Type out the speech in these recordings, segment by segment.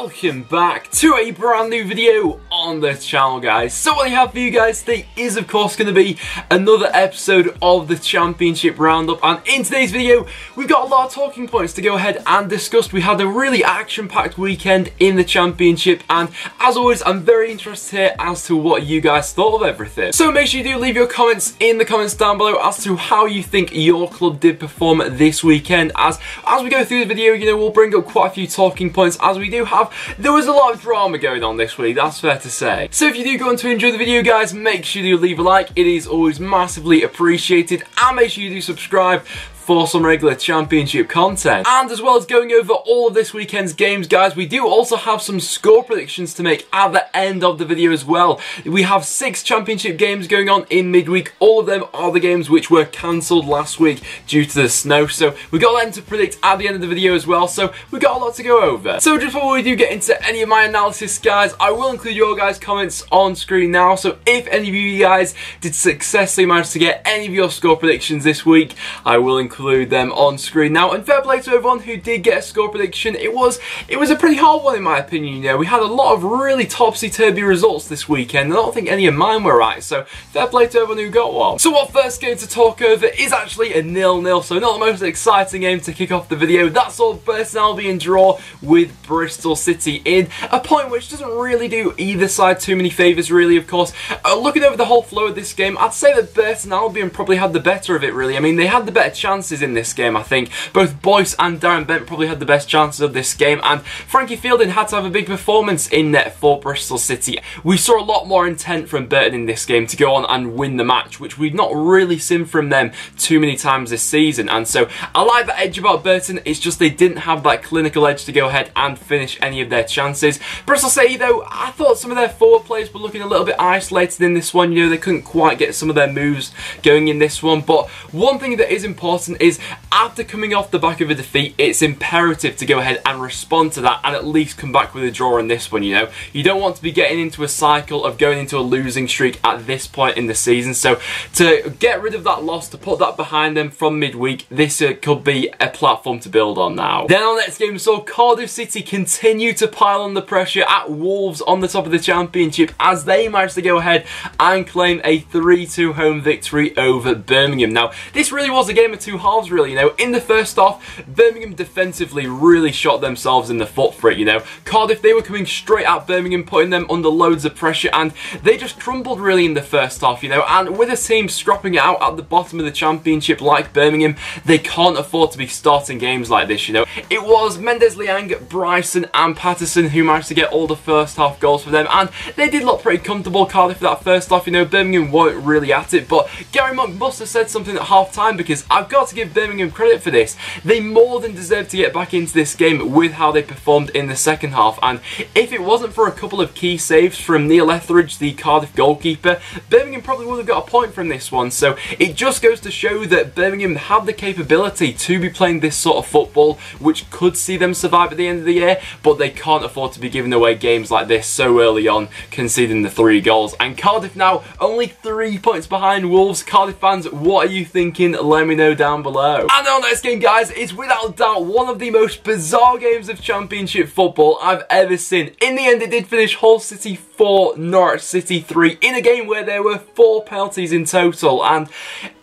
welcome back to a brand new video on the channel, guys. So what I have for you guys today is of course going to be another episode of the Championship Roundup, and in today's video we've got a lot of talking points to go ahead and discuss. We had a really action-packed weekend in the Championship, and as always I'm very interested here as to what you guys thought of everything. So make sure you do leave your comments in the comments down below as to how you think your club did perform this weekend. As we go through the video, you know, we'll bring up quite a few talking points as we do have. There was a lot of drama going on this week, that's fair to say. So if you do go on to enjoy the video, guys, make sure you leave a like. It is always massively appreciated, and make sure you do subscribe for some regular Championship content. And as well as going over all of this weekend's games, guys, we do also have some score predictions to make at the end of the video as well. We have 6 Championship games going on in midweek. All of them are the games which were cancelled last week due to the snow, so we got them to predict at the end of the video as well, so we got a lot to go over. So just before we do get into any of my analysis, guys, I will include your guys' comments on screen now, so if any of you guys did successfully manage to get any of your score predictions this week, I will include them on screen now. And fair play to everyone who did get a score prediction. It was a pretty hard one in my opinion. You know, we had a lot of really topsy-turvy results this weekend, and I don't think any of mine were right, so fair play to everyone who got one. So our first game to talk over is actually a 0-0, so not the most exciting game to kick off the video. That's all Burton Albion draw with Bristol City in a point which doesn't really do either side too many favours really, of course. Looking over the whole flow of this game, I'd say that Burton Albion probably had the better of it really. I mean, they had the better chances in this game, I think. Both Boyce and Darren Bent probably had the best chances of this game, and Frankie Fielding had to have a big performance in net for Bristol City. We saw a lot more intent from Burton in this game to go on and win the match, which we've not really seen from them too many times this season, and so I like the edge about Burton. It's just they didn't have that clinical edge to go ahead and finish any of their chances. Bristol City, though, I thought some of their forward players were looking a little bit isolated in this one. You know, they couldn't quite get some of their moves going in this one, but one thing that is important is after coming off the back of a defeat, it's imperative to go ahead and respond to that and at least come back with a draw in this one. You know, you don't want to be getting into a cycle of going into a losing streak at this point in the season, so to get rid of that loss, to put that behind them from midweek, this could be a platform to build on now. Then our next game saw Cardiff City continue to pile on the pressure at Wolves on the top of the Championship as they managed to go ahead and claim a 3-2 home victory over Birmingham. Now, this really was a game of two halves really. You know, in the first half, Birmingham defensively really shot themselves in the foot for it, you know. Cardiff, they were coming straight at Birmingham, putting them under loads of pressure, and they just crumbled really in the first half, you know. And with a team scrapping it out at the bottom of the Championship like Birmingham, they can't afford to be starting games like this, you know. It was Mendes-Liang, Bryson and Patterson who managed to get all the first half goals for them, and they did look pretty comfortable, Cardiff, for that first half. You know, Birmingham weren't really at it, but Gary Monk must have said something at half time, because I've got to give Birmingham credit for this. They more than deserve to get back into this game with how they performed in the second half, and if it wasn't for a couple of key saves from Neil Etheridge, the Cardiff goalkeeper, Birmingham probably would have got a point from this one. So it just goes to show that Birmingham have the capability to be playing this sort of football which could see them survive at the end of the year, but they can't afford to be giving away games like this so early on, conceding the 3 goals. And Cardiff now only 3 points behind Wolves. Cardiff fans, what are you thinking? Let me know down below. And our next game, guys, is without doubt one of the most bizarre games of Championship football I've ever seen. In the end, it did finish Hull City 4, Norwich City 3 in a game where there were 4 penalties in total, and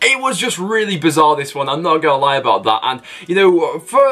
it was just really bizarre, this one. I'm not gonna lie about that. And you know, for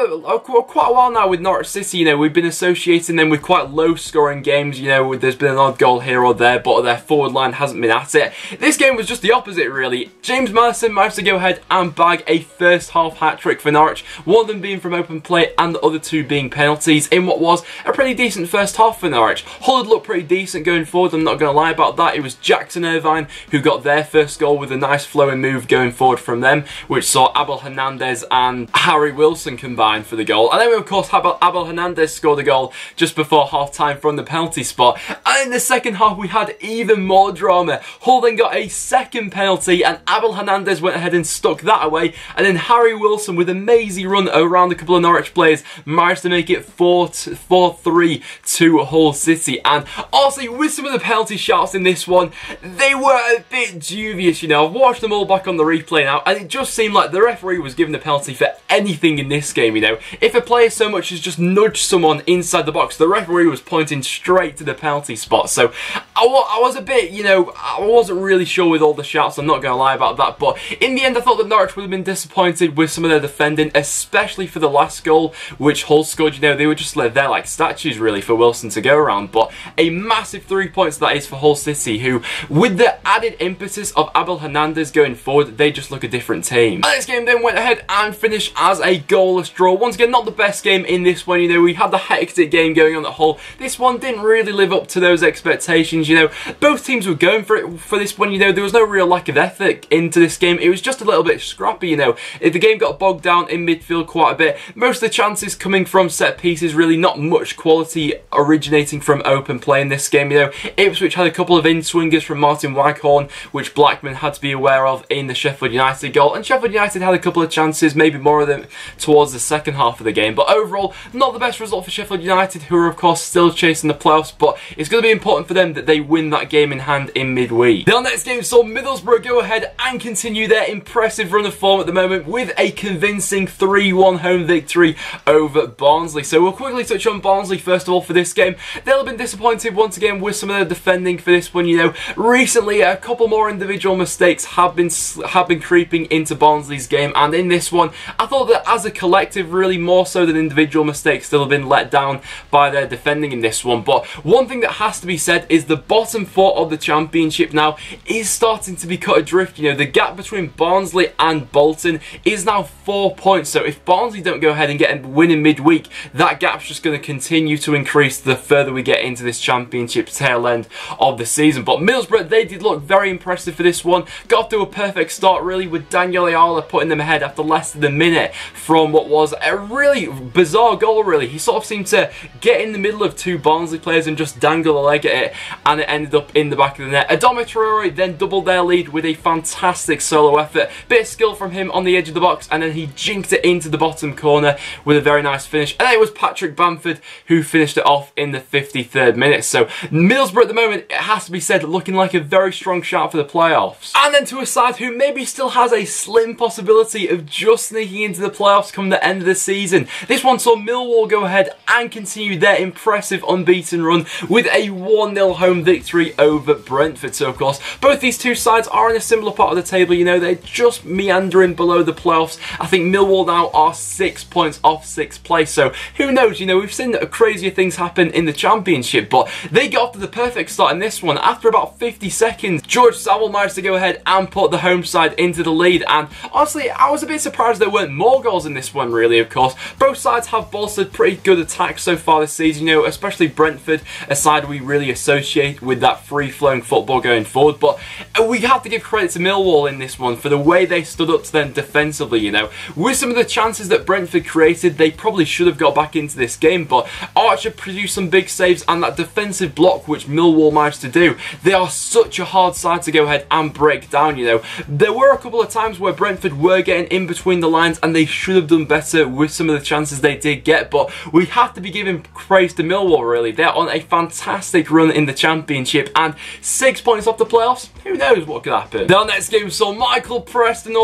quite a while now with Norwich City, you know, we've been associating them with quite low scoring games. You know, there's been an odd goal here or there, but their forward line hasn't been at it. This game was just the opposite really. James Madison managed to go ahead and bag a first half hat-trick for Norwich, one of them being from open play and the other 2 being penalties in what was a pretty decent first half for Norwich. Hull had looked pretty decent going forward, I'm not going to lie about that. It was Jackson Irvine who got their first goal with a nice flowing move going forward from them, which saw Abel Hernandez and Harry Wilson combine for the goal. And then of course Abel Hernandez scored a goal just before half time from the penalty spot. And in the second half we had even more drama. Hull then got a second penalty and Abel Hernandez went ahead and stuck that away, and then Harry Wilson with a mazy run around a couple of Norwich players managed to make it 4-3 to Hull City. And also with some of the penalty shots in this one, they were a bit dubious, you know. I've watched them all back on the replay now, and it just seemed like the referee was giving the penalty for anything in this game, you know. If a player so much as just nudged someone inside the box, the referee was pointing straight to the penalty spot. So I was a bit, you know, I wasn't really sure with all the shouts, I'm not going to lie about that. But in the end, I thought that Norwich would have been disappointed with some of their defending, especially for the last goal, which Hull scored. You know, they were just there like statues, really, for Wilson to go around. But a massive 3 points that is for Hull City, who, with the added impetus of Abel Hernandez going forward, they just look a different team. And this game then went ahead and finished as a goalless draw. Once again, not the best game in this one. You know, we had the hectic game going on at Hull. This one didn't really live up to those expectations. You know, both teams were going for it for this one. You know, there was no real lack of effort into this game. It was just a little bit scrappy, you know. The game got bogged down in midfield quite a bit. Most of the chances coming from set pieces, really not much quality originating from open play in this game. You know, Ipswich had a couple of in-swingers from Martin Waghorn, which Blackman had to be aware of in the Sheffield United goal. And Sheffield United had a couple of chances, maybe more of them towards the second half of the game. But overall, not the best result for Sheffield United, who are of course still chasing the playoffs. But it's going to be important for them that they win that game in hand in midweek. The next game saw Middlesbrough go ahead and continue their impressive run of form at the moment with a convincing 3-1 home victory over Barnsley. So we'll quickly touch on Barnsley first of all for this game. They'll have been disappointed once again with some of their defending for this one. You know, recently a couple more individual mistakes have been creeping into Barnsley's game, and in this one I thought that as a collective, really more so than individual mistakes, still have been let down by their defending in this one. But one thing that has to be said is the bottom four of the Championship now is starting to be cut adrift. You know, the gap between Barnsley and Bolton is now 4 points. So if Barnsley don't go ahead and get a win in midweek, that gap's just going to continue to increase the further we get into this Championship tail end of the season. But Middlesbrough, they did look very impressive for this one. Got off to a perfect start, really, with Daniel Ayala putting them ahead after less than a minute from what was a really bizarre goal, really. He sort of seemed to get in the middle of two Barnsley players and just dangle a leg at it, and it ended up in the back of the net. Adama Traore then doubled their lead with a fantastic solo effort. Bit of skill from him on the edge of the box, and then he jinked it into the bottom corner with a very nice finish. And then it was Patrick Bamford who finished it off in the 53rd minute. So Middlesbrough at the moment, it has to be said, looking like a very strong shout for the playoffs. And then to a side who maybe still has a slim possibility of just sneaking into the playoffs come the end of the season. This one saw Millwall go ahead and continue their impressive unbeaten run with a 1-0 home victory over Brentford. So of course, both these two sides are in a similar part of the table. You know, they're just meandering below the playoffs. I think Millwall now are 6 points off 6th place. So who knows, you know, we've seen crazier things happen in the Championship, but they got off to the perfect start in this one. After about 50 seconds, George Saville managed to go ahead and put the home side into the lead, and honestly, I was a bit surprised there weren't more goals in this one, really. Of course, both sides have bolstered pretty good attacks so far this season, you know, especially Brentford, a side we really associate with that free-flowing football going forward. But we have to give credit to Millwall in this one for the way they stood up to them defensively. You know, with some of the chances that Brentford created, they probably should have got back into this game, but Archer produced some big saves, and that defensive block which Millwall managed to do, they are such a hard side to go ahead and break down. You know, there were a couple of times where Brentford were getting in between the lines, and they should have done better with some of the chances they did get, but we have to be giving praise to Millwall, really. They're on a fantastic run in the Championship, and 6 points off the playoffs, who knows what could happen. The next game saw Michael Preston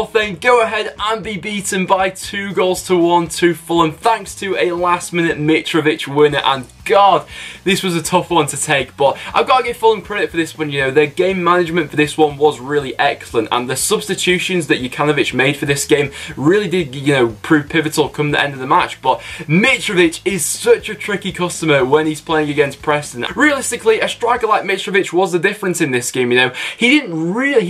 go ahead and be beaten by 2-1 to Fulham, thanks to a last-minute Mitrovic winner. And God, this was a tough one to take, but I've got to give Fulham credit for this one. You know, their game management for this one was really excellent, and the substitutions that Jukanovic made for this game really did, you know, prove pivotal come the end of the match. But Mitrovic is such a tricky customer when he's playing against Preston. Realistically, a striker like Mitrovic was the difference in this game. You know, he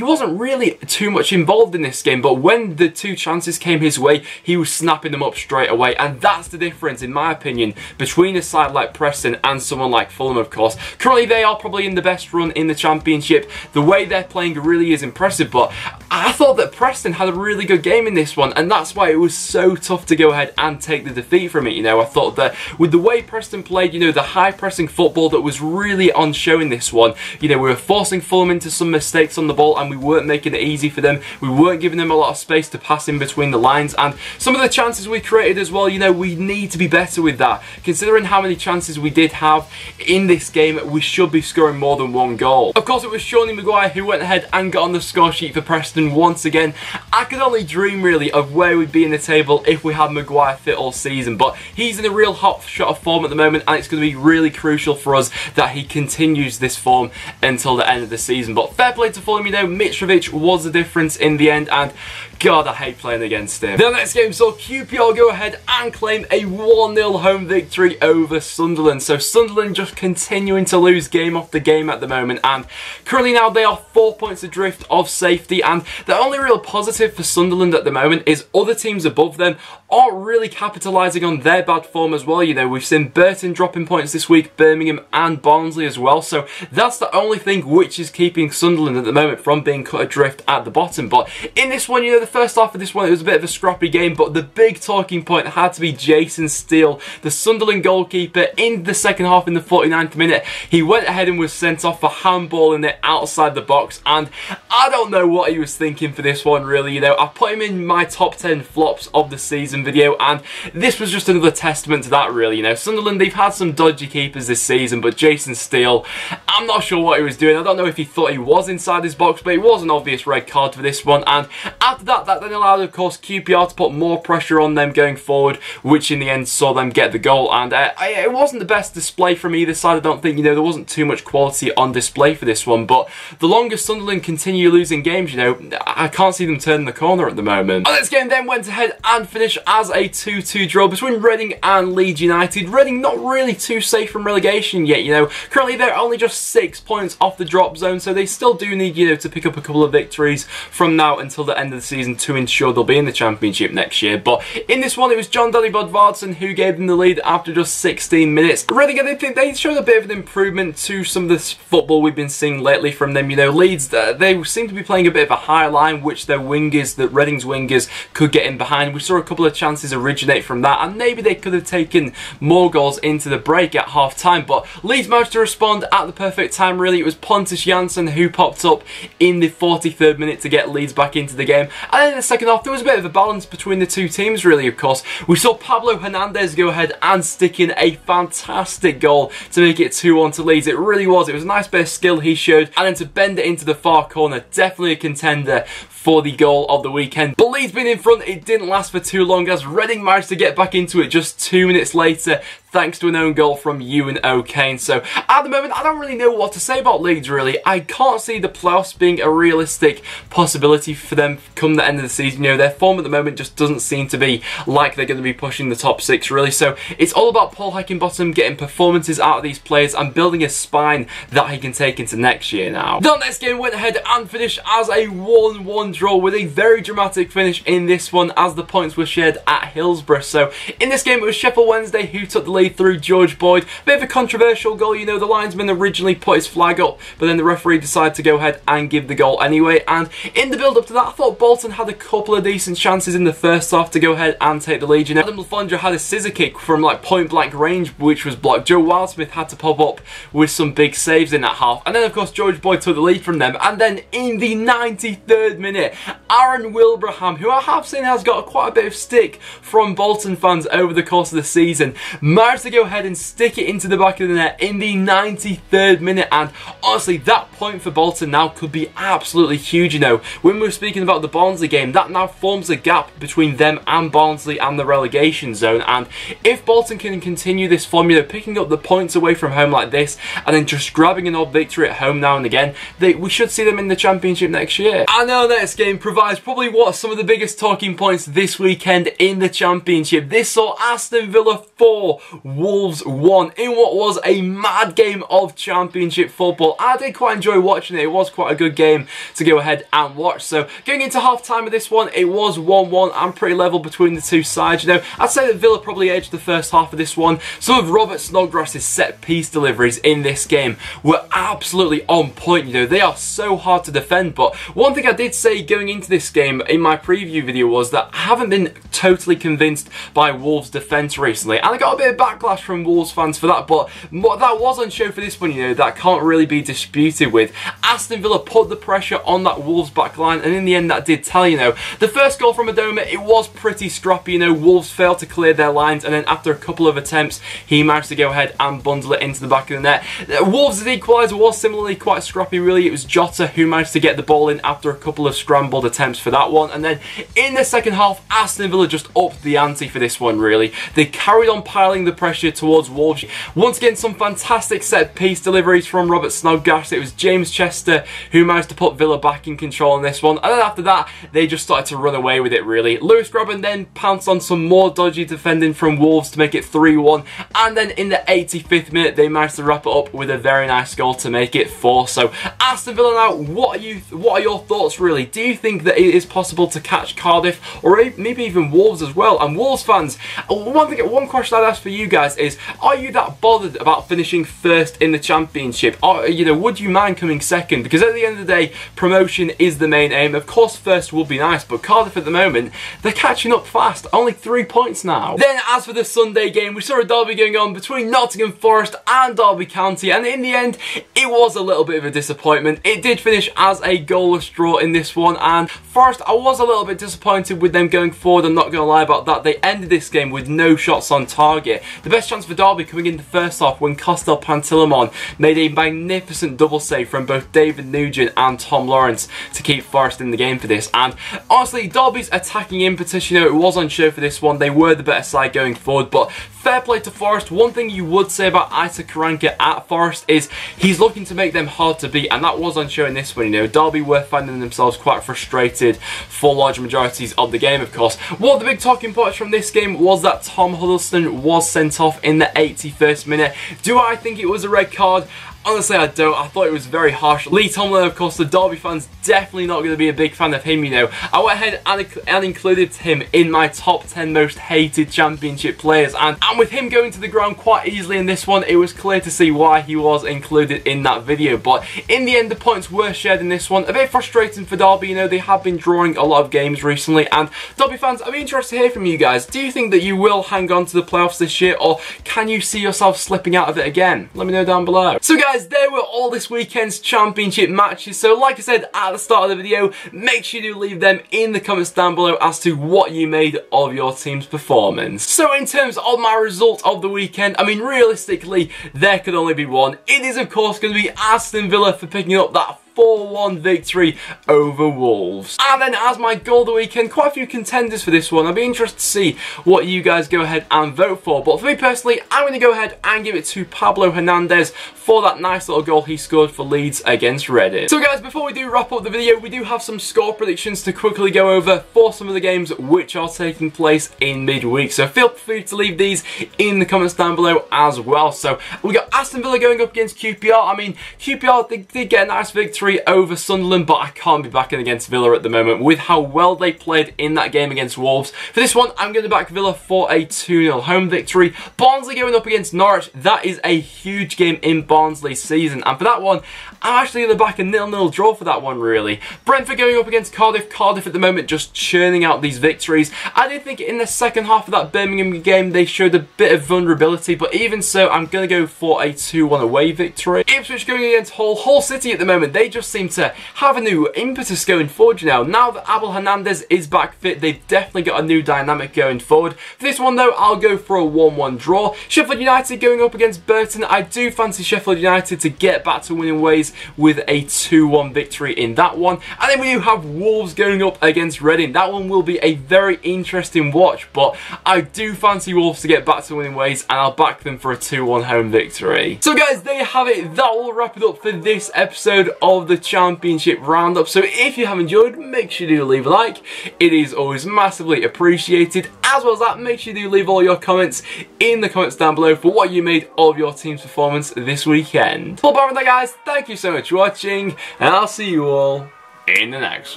wasn't really too much involved in this game, but when the two chances came his way, he was snapping them up straight away, and that's the difference, in my opinion, between a side like Preston and someone like Fulham, of course. Currently, they are probably in the best run in the Championship. The way they're playing really is impressive, but I thought that Preston had a really good game in this one, and that's why it was so tough to go ahead and take the defeat from it. You know, I thought that with the way Preston played, you know, the high-pressing football that was really on show in this one, you know, we were forcing Fulham into some mistakes on the ball, and we weren't making it easy for them. We weren't giving them a lot of space to pass in between the lines, and some of the chances we created as well, you know, we need to be better with that. Considering how many chances we did have in this game, we should be scoring more than one goal. Of course, it was Shawnee Maguire who went ahead and got on the score sheet for Preston Preston once again. I could only dream really of where we'd be in the table if we had Maguire fit all season, but he's in a real hot shot of form at the moment, and it's going to be really crucial for us that he continues this form until the end of the season. But fair play to Fulham, you know, Mitrovic was the difference in the end, and God, I hate playing against him. The next game saw QPR go ahead and claim a 1-0 home victory over Sunderland. So Sunderland just continuing to lose game after game at the moment, and currently now they are 4 points adrift of safety, and the only real positive for Sunderland at the moment is other teams above them aren't really capitalising on their bad form as well. You know, we've seen Burton dropping points this week, Birmingham and Barnsley as well, so that's the only thing which is keeping Sunderland at the moment from being cut adrift at the bottom. But in this one, you know, the first half of this one, it was a bit of a scrappy game, but the big talking point had to be Jason Steele, the Sunderland goalkeeper. In the second half, in the 49th minute, he went ahead and was sent off for handballing it outside the box, and I don't know what he was thinking for this one really. You know, I put him in my top 10 flops of the season video, and this was just another testament to that really. You know, Sunderland, they've had some dodgy keepers this season, but Jason Steele, I'm not sure what he was doing. I don't know if he thought he was inside his box, but it was an obvious red card for this one, and after that then allowed, of course, QPR to put more pressure on them going forward, which in the end saw them get the goal. And it wasn't the best display from either side, I don't think. You know, there wasn't too much quality on display for this one, but the longer Sunderland continue losing games, you know, I can't see them turning the corner at the moment. And this game then went ahead and finished as a 2-2 draw between Reading and Leeds United. Reading not really too safe from relegation yet, you know. Currently they're only just 6 points off the drop zone, so they still do need, you know, to pick up a couple of victories from now until the end of the season to ensure they'll be in the Championship next year. But in this one, it was John Daddy Bodvarsson who gave them the lead after just 16 minutes. Reading, I think they showed a bit of an improvement to some of this football we've been seeing lately from them. You know, Leeds, they seem to be playing a bit of a higher line, which their wingers, that Reading's wingers, could get in behind. We saw a couple of chances originate from that, and maybe they could have taken more goals into the break at half time, but Leeds managed to respond at the perfect time really. It was Pontus Jansson who popped up in the 43rd minute to get Leeds back into the game, and then in the second half there was a bit of a balance between the two teams really. Of course, we saw Pablo Hernandez go ahead and stick in a fantastic goal to make it 2-1 to Leeds. It really was. It was a nice bit of skill he showed, and then to bend it into the far corner, definitely a contender for the goal of the weekend. But Leeds being in front, it didn't last for too long as Reading managed to get back into it just 2 minutes later, thanks to an own goal from Ewan O'Kane. So at the moment, I don't really know what to say about Leeds really. I can't see the playoffs being a realistic possibility for them come the end of the season. You know, their form at the moment just doesn't seem to be like they're going to be pushing the top 6 really. So it's all about Paul Heckingbottom getting performances out of these players and building a spine that he can take into next year now. The next game went ahead and finished as a 1-1 draw with a very dramatic finish in this one as the points were shared at Hillsborough. So in this game, it was Sheffield Wednesday who took the lead through George Boyd. Bit of a controversial goal, you know, the linesman originally put his flag up, but then the referee decided to go ahead and give the goal anyway. And in the build up to that, I thought Bolton had a couple of decent chances in the first half to go ahead and take the lead. You know, Adam Lafondra had a scissor kick from like point blank range, which was blocked. Joe Wildsmith had to pop up with some big saves in that half, and then of course George Boyd took the lead from them. And then in the 93rd minute, Aaron Wilbraham, who I have seen has got quite a bit of stick from Bolton fans over the course of the season, managed to go ahead and stick it into the back of the net in the 93rd minute. And honestly, that point for Bolton now could be absolutely huge. You know, when we were speaking about the Barnsley game, that now forms a gap between them and Barnsley and the relegation zone. And if Bolton can continue this formula, picking up the points away from home like this, and then just grabbing an odd victory at home now and again, we should see them in the Championship next year. I know next game provides probably what some of the biggest talking points this weekend in the Championship. This saw Aston Villa 4, Wolves 1 in what was a mad game of Championship football. I did quite enjoy watching it. It was quite a good game to go ahead and watch. So going into half time of this one, it was 1-1 and pretty level between the two sides. You know, I'd say that Villa probably edged the first half of this one. Some of Robert Snodgrass's set piece deliveries in this game were absolutely on point. You know, they are so hard to defend. But one thing I did say going into this game in my preview preview video was that I haven't been totally convinced by Wolves' defence recently, and I got a bit of backlash from Wolves fans for that, but what that was on show for this one, you know, that can't really be disputed with. Aston Villa put the pressure on that Wolves back line, and in the end that did tell, you know. The first goal from Adoma, it was pretty stroppy, you know. Wolves failed to clear their lines, and then after a couple of attempts, he managed to go ahead and bundle it into the back of the net. Wolves' equaliser was similarly quite scrappy, really. It was Jota who managed to get the ball in after a couple of scrambled attempts for that one, and then in the second half, Aston Villa just upped the ante for this one, really. They carried on piling the pressure towards Wolves. Once again, some fantastic set-piece deliveries from Robert Snodgrass. It was James Chester who managed to put Villa back in control in this one, and then after that, they just started to run away with it, really. Lewis Grabban then pounced on some more dodgy defending from Wolves to make it 3-1, and then in the 85th minute, they managed to wrap it up with a very nice goal to make it 4. So, Aston Villa now, what are your thoughts, really? Do you think that it is possible to catch Cardiff, or maybe even Wolves as well? And Wolves fans, one question I'd ask for you guys is, are you that bothered about finishing first in the Championship? Or, you know, would you mind coming second? Because at the end of the day, promotion is the main aim. Of course, first would be nice, but Cardiff at the moment, they're catching up fast. Only 3 points now. Then, as for the Sunday game, we saw a derby going on between Nottingham Forest and Derby County, and in the end, it was a little bit of a disappointment. It did finish as a goalless draw in this one, and Forest, I was a little bit disappointed with them going forward. I'm not going to lie about that. They ended this game with no shots on target. The best chance for Derby coming in the first half when Costel Pantilimon made a magnificent double save from both David Nugent and Tom Lawrence to keep Forest in the game for this. And honestly, Derby's attacking impetus, you know, it was on show for this one. They were the better side going forward, but fair play to Forest. One thing you would say about Isa Karanka at Forest is he's looking to make them hard to beat, and that was on show in this one, you know. Derby were finding themselves quite frustrated for large majorities of the game, of course. One of the big talking points from this game was that Tom Huddleston was sent off in the 81st minute. Do I think it was a red card? Honestly, I don't. I thought it was very harsh. Lee Tomlin, of course, the Derby fans, definitely not going to be a big fan of him, you know. I went ahead and included him in my top 10 most hated Championship players, and with him going to the ground quite easily in this one, it was clear to see why he was included in that video. But in the end, the points were shared in this one. A bit frustrating for Derby, you know. They have been drawing a lot of games recently, and Derby fans, I'd be interested to hear from you guys. Do you think that you will hang on to the playoffs this year, or can you see yourself slipping out of it again? Let me know down below. So guys, there were all this weekend's Championship matches. So like I said at the start of the video, make sure you leave them in the comments down below as to what you made of your team's performance. So in terms of my result of the weekend, I mean, realistically, there could only be one. It is, of course, going to be Aston Villa for picking up that 4-1 victory over Wolves. And then as my goal of the weekend, quite a few contenders for this one. I'd be interested to see what you guys go ahead and vote for. But for me personally, I'm going to go ahead and give it to Pablo Hernandez for that nice little goal he scored for Leeds against Reading. So guys, before we do wrap up the video, we do have some score predictions to quickly go over for some of the games which are taking place in midweek. So feel free to leave these in the comments down below as well. So we got Aston Villa going up against QPR. I mean, QPR, they did get a nice victory over Sunderland, but I can't be backing against Villa at the moment with how well they played in that game against Wolves. For this one, I'm going to back Villa for a 2-0 home victory. Barnsley going up against Norwich. That is a huge game in Barnsley's season, and for that one, I'm actually going to back a 0-0 draw for that one, really. Brentford going up against Cardiff. Cardiff at the moment just churning out these victories. I did think in the second half of that Birmingham game they showed a bit of vulnerability, but even so, I'm going to go for a 2-1 away victory. Ipswich going against Hull City at the moment. They just seem to have a new impetus going forward now. Now that Abel Hernandez is back fit, they've definitely got a new dynamic going forward. For this one though, I'll go for a 1-1 draw. Sheffield United going up against Burton. I do fancy Sheffield United to get back to winning ways with a 2-1 victory in that one. And then we do have Wolves going up against Reading. That one will be a very interesting watch, but I do fancy Wolves to get back to winning ways, and I'll back them for a 2-1 home victory. So guys, there you have it. That will wrap it up for this episode of the Championship Roundup. So if you have enjoyed, make sure you do leave a like. It is always massively appreciated. As well as that, make sure you do leave all your comments in the comments down below for what you made of your team's performance this weekend. But apart from that, guys, thank you so much for watching, and I'll see you all in the next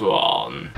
one.